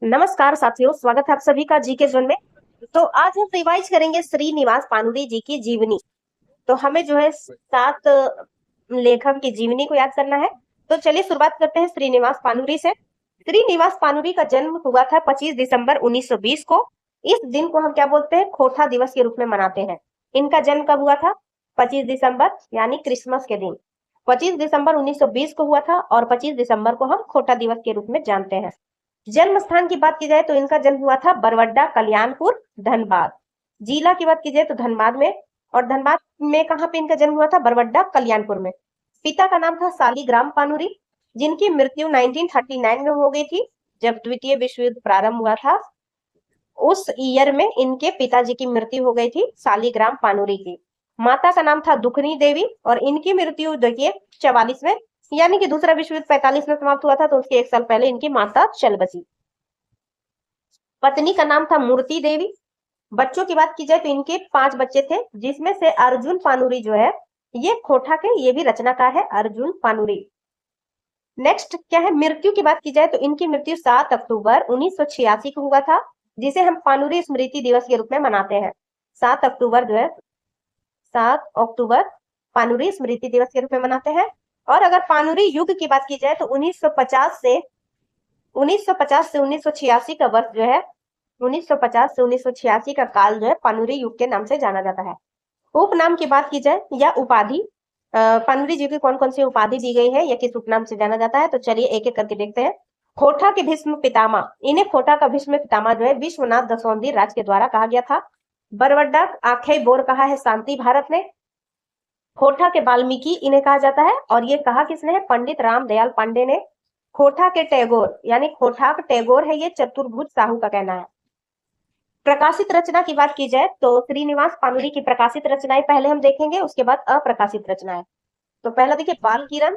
नमस्कार साथियों, स्वागत है आप सभी का जीके जोन में। तो आज हम रिवाइज करेंगे श्रीनिवास पानुरी जी की जीवनी। तो हमें जो है 7 लेखक की जीवनी को याद करना है। तो चलिए शुरुआत करते हैं श्रीनिवास पानुरी से। श्रीनिवास पानुरी का जन्म हुआ था 25 दिसंबर 1920 को। इस दिन को हम क्या बोलते हैं? खोटा दिवस के रूप में मनाते हैं। इनका जन्म कब हुआ था? 25 दिसंबर यानी क्रिसमस के दिन 25 दिसंबर 1920 को हुआ था और 25 दिसंबर को हम खोटा दिवस के रूप में जानते हैं। जन्म स्थान की बात की जाए तो इनका जन्म हुआ था बरवड्डा, कल्याणपुर, धनबाद। जिला की बात की जाए तो धनबाद में, और धनबाद में कहाँ पे इनका जन्म हुआ था? बरवड्डा, कल्याणपुर में। पिता का नाम था सालीग्राम पानुरी, जिनकी मृत्यु 1939 में हो गई थी, जब द्वितीय विश्व युद्ध प्रारंभ हुआ था। उस ईयर में इनके पिताजी की मृत्यु हो गई थी, सालीग्राम पानुरी की। माता का नाम था दुखनी देवी और इनकी मृत्यु देखिए 44 में, यानी कि दूसरा विश्व युद्ध 45 में समाप्त हुआ था, तो उसके 1 साल पहले इनकी माता चल बसी। पत्नी का नाम था मूर्ति देवी। बच्चों की बात की जाए तो इनके 5 बच्चे थे, जिसमें से अर्जुन पानुरी जो है ये खोटा के, ये भी रचनाकार है, अर्जुन पानुरी। नेक्स्ट क्या है? मृत्यु की बात की जाए तो इनकी मृत्यु 7 अक्टूबर 1986 को हुआ था, जिसे हम पानुरी स्मृति दिवस के रूप में मनाते हैं। 7 अक्टूबर जो है, 7 अक्टूबर पानुरी स्मृति दिवस के रूप में मनाते हैं। और अगर पानुरी युग की बात की जाए तो 1950 से 1986 का वर्ष जो है, 1950 से 1986 का काल जो है पानुरी युग के नाम से जाना जाता है। उपनाम की बात की जाए या उपाधि, पानुरी जी की कौन कौन सी उपाधि दी गई है या किस उपनाम से जाना जाता है, तो चलिए एक एक करके देखते हैं। खोटा के भीष्म पितामह, इन्हें खोटा का भीष्म पितामह जो है विश्वनाथ दसौंधी राज के द्वारा कहा गया था। बरवड्डा आखे बोर कहा है शांति भारत ने। खोटा के वाल्मीकि इन्हें कहा जाता है, और ये कहा किसने है? पंडित रामदयाल पांडे ने। खोटा के टैगोर यानी खोटाक टैगोर है, ये चतुर्भुज साहू का कहना है। प्रकाशित रचना की बात की जाए तो श्रीनिवास पानुरी की प्रकाशित रचनाएं पहले हम देखेंगे, उसके बाद अप्रकाशित रचनाएं। तो पहला देखिए बाल किरण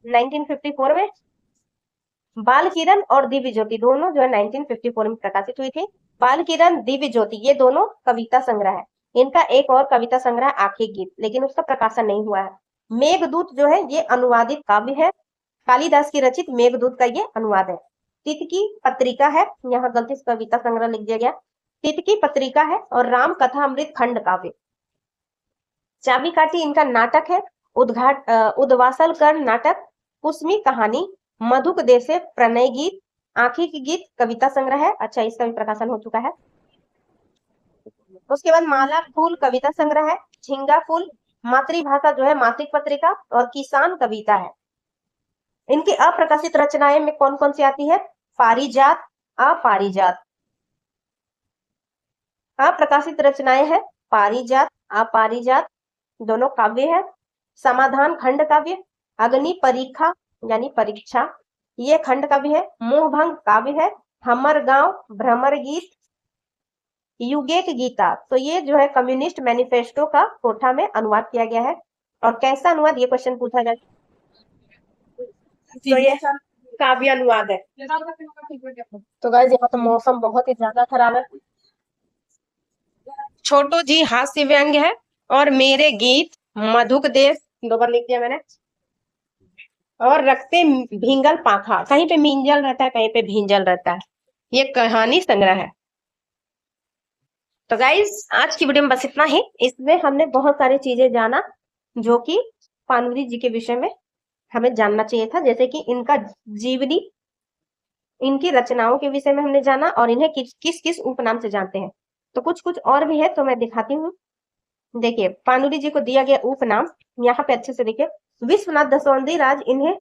1954 में। बाल किरण और दिव्य ज्योति दोनों जो है 1954 में प्रकाशित हुई थी। बाल किरण, दिव्य ज्योति ये दोनों कविता संग्रह है। इनका एक और कविता संग्रह आखिरी गीत, लेकिन उसका प्रकाशन नहीं हुआ है। मेघदूत जो है ये अनुवादित काव्य है, कालिदास की रचित मेघदूत का ये अनुवाद है। तितकी पत्रिका है, यहाँ गलती से कविता संग्रह लिख दिया गया, तितकी पत्रिका है। और राम कथा अमृत खंड काव्य। चाबी काठी इनका नाटक है, उद्वासल कर्ण नाटक, कुसमी कहानी, मधुक देशे प्रणय गीत, आंखी की गीत कविता संग्रह है। अच्छा, इसका भी प्रकाशन हो चुका है। उसके बाद माला फूल कविता संग्रह है, झिंगा फूल, मातृभाषा जो है मासिक पत्रिका, और किसान कविता है। इनकी अप्रकाशित रचनाएं में कौन कौन सी आती है? पारिजात, अपारिजात। अप्रकाशित रचनाएं है पारिजात, अपारिजात, दोनों काव्य है। समाधान खंड काव्य, अग्नि परीक्षा यानी परीक्षा ये खंड काव्य है। मोहभंग काव्य है, हमर गांव, भ्रमर गीत, युगेक गीता। तो ये जो है कम्युनिस्ट मैनिफेस्टो का कोठा में अनुवाद किया गया है। और कैसा अनुवाद, ये क्वेश्चन पूछा जाए तो ये काव्य अनुवाद है। तो गाइस यहाँ तो मौसम बहुत ही ज्यादा खराब है। छोटू जी हास्य व्यंग है, और मेरे गीत मधुक देश, 2 बार लिख दिया मैंने। और रखते भींगल पाखा, कहीं पे मींजल रहता है, कहीं पे भींजल रहता है। ये कहानी संग्रह है। तो गाइस आज की वीडियो में बस इतना ही। इसमें हमने बहुत सारी चीजें जाना जो कि पानुरी जी के विषय में हमें जानना चाहिए था, जैसे कि इनका जीवनी, इनकी रचनाओं के विषय में हमने जाना, और इन्हें किस किस उपनाम से जानते हैं। तो कुछ कुछ और भी है, तो मैं दिखाती हूँ। देखिए पानुरी जी को दिया गया उपनाम यहाँ पे अच्छे से देखिए। विश्वनाथ दसौंधी राज इन्हें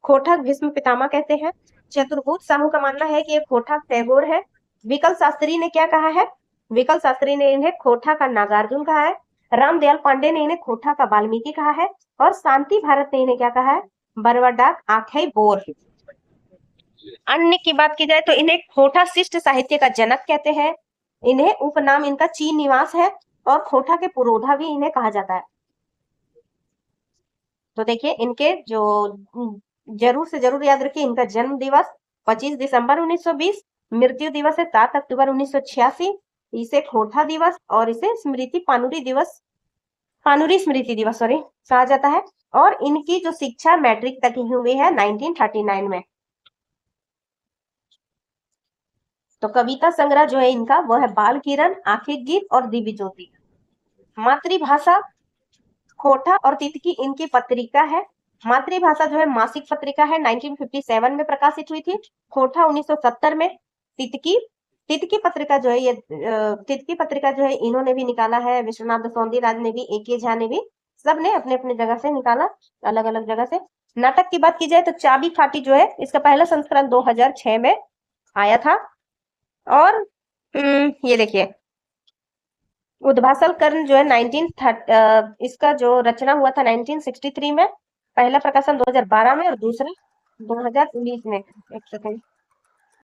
खोटक भीष्म पितामह कहते हैं। चतुर्भुज साहू का मानना है कि ये खोटक टैगोर है। विकल शास्त्री ने क्या कहा है? विकल शास्त्री ने इन्हें खोटा का नागार्जुन कहा है। रामदयाल पांडे ने इन्हें खोटा का वाल्मीकि कहा है। और शांति भारत ने इन्हें क्या कहा है? बरवड्डा आखे बोर। अन्य की बात की जाए तो इन्हें खोटा शिष्ट साहित्य का जनक कहते हैं। इन्हें उपनाम इनका चीन निवास है, और खोटा के पुरोधा भी इन्हें कहा जाता है। तो देखिए इनके जो जरूर से जरूर याद रखिए, इनका जन्म दिवस 25 दिसंबर 1920, मृत्यु दिवस है 7 अक्टूबर 1986। इसे खोटा दिवस और इसे स्मृति पानुरी दिवस, पानुरी स्मृति दिवस सॉरी कहा जाता है। और इनकी जो शिक्षा मैट्रिक तक ही हुई है 1939 में। तो कविता संग्रह जो है इनका वो है बाल किरण, आंखें गीत और दिव्य ज्योति। मातृभाषा खोटा और तितकी इनकी पत्रिका है। मातृभाषा जो है मासिक पत्रिका है, 1957 में प्रकाशित हुई थी। खोटा 1970 में। तितकी तितकी पत्रिका जो है ये तितकी पत्रिका जो है इन्होंने भी निकाला है, विश्वनाथ दसौंधी राज ने भी, ए.के. झा ने भी, सब ने अपने अपने जगह से निकाला, अलग अलग जगह से। नाटक की बात की जाए तो चाबी फाटी जो है इसका पहला संस्करण 2006 में आया था। और ये देखिए उद्भासल कर्ण जो है 1930 इसका जो रचना हुआ था 1963 में, पहला प्रकाशन 2012 में और दूसरा 2019 में। एक सेकंड,